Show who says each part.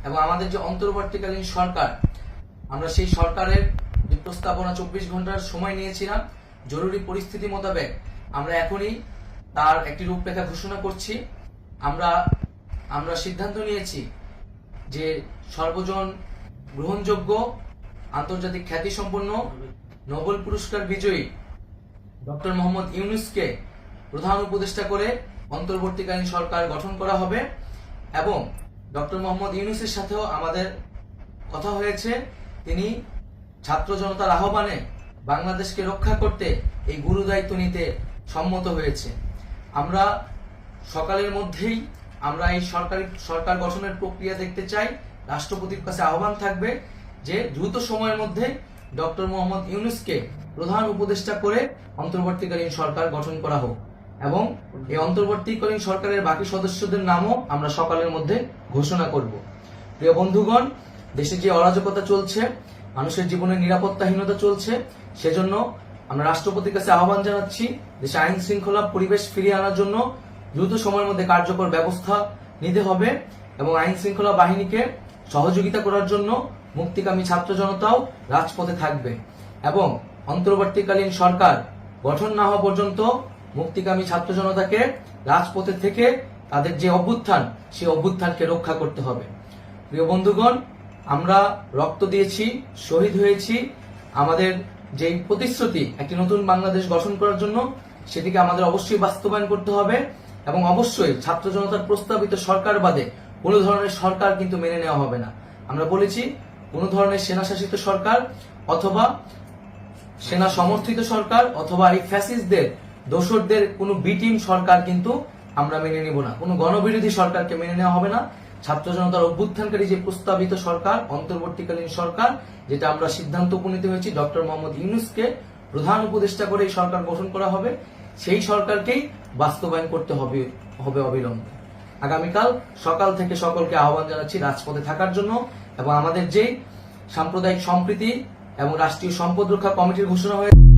Speaker 1: এবং আমাদের যে অন্তর্বর্তীকালীন সরকার, আমরা সেই সরকারের যে প্রস্তাবনা 24 ঘন্টার সময় নিয়েছিলাম, জরুরি পরিস্থিতি মোতাবেক আমরা এখনই তার একটি রূপরেখা ঘোষণা করছি। আমরা সিদ্ধান্ত নিয়েছি যে সর্বজন গ্রহণযোগ্য আন্তর্জাতিক খ্যাতিসম্পন্ন নোবেল পুরস্কার বিজয়ী ডক্টর মোহাম্মদ ইউনূসকে প্রধান উপদেষ্টা করে অন্তর্বর্তীকালীন সরকার গঠন করা হবে এবং ডক্টর মোহাম্মদ ইউনূসের সাথেও আমাদের কথা হয়েছে। তিনি ছাত্র জনতার আহ্বানে বাংলাদেশকে রক্ষা করতে এই গুরু দায়িত্ব নিতে সম্মত হয়েছে। আমরা সকালের মধ্যেই আমরা এই সরকার গঠনের প্রক্রিয়া দেখতে চাই। রাষ্ট্রপতির কাছে আহ্বান থাকবে যে দ্রুত সময়ের মধ্যে ডক্টর মোহাম্মদ ইউনূসকে প্রধান উপদেষ্টা করে অন্তর্বর্তীকালীন সরকার গঠন করা হোক এবং এই অন্তর্বর্তীকালীন সরকারের বাকি সদস্যদের নামও আমরা সকালের মধ্যে ঘোষণা করব। প্রিয় বন্ধুগণ, দেশে যে অরাজকতা চলছে, মানুষের জীবনের নিরাপত্তাহীনতা চলছে, সেজন্য আমরা রাষ্ট্রপতির কাছে আহ্বান জানাচ্ছি দেশে আইন শৃঙ্খলা পরিবেশ ফিরিয়ে আনার জন্য দ্রুত সময়ের মধ্যে কার্যকর ব্যবস্থা নিতে হবে এবং আইন শৃঙ্খলা বাহিনীকে সহযোগিতা করার জন্য মুক্তিকামী ছাত্র জনতাও রাজপথে থাকবে এবং অন্তর্বর্তীকালীন সরকার গঠন না হওয়া পর্যন্ত মুক্তিকামী ছাত্র জনতাকে রাজপথে থেকে তাদের যে অভ্যুত্থান, সেই অভ্যুত্থানকে রক্ষা করতে হবে। প্রিয় বন্ধুগণ, আমরা রক্ত দিয়েছি, শহীদ হয়েছি। আমাদের যে প্রতিশ্রুতি একটি নতুন বাংলাদেশ গঠন করার জন্য, সেটিকে আমাদের অবশ্যই বাস্তবায়ন করতে হবে এবং অবশ্যই ছাত্র জনতার প্রস্তাবিত সরকার বাদে কোনো ধরনের সরকার কিন্তু মেনে নেওয়া হবে না। আমরা বলেছি কোনো ধরনের সেনা শাসিত সরকার অথবা সেনা সমর্থিত সরকার অথবা এই ফ্যাসিস্টদের দোসরদের কোনো বি টিম সরকার কিন্তু আমরা মেনে নেব না। কোনো গণবিরোধী সরকারকে মেনে নেওয়া হবে না। ছাত্র জনতার অভ্যুত্থানকারী যে প্রস্তাবিত সরকার, অন্তর্বর্তীকালীন সরকার, যেটা আমরা সিদ্ধান্ত উপনীত হয়েছি ডক্টর মোহাম্মদ ইউনূসকে প্রধান উপদেষ্টা করে এই সরকার গঠন করা হবে, সেই সরকারকেই বাস্তবায়ন করতে হবে অবিলম্বে। আগামীকাল সকাল থেকে সকলকে আহ্বান জানাচ্ছি রাজপথে থাকার জন্য এবং আমাদের যে সাম্প্রদায়িক সম্প্রীতি এবং রাষ্ট্রীয় সম্পদ রক্ষা কমিটির ঘোষণা হয়েছে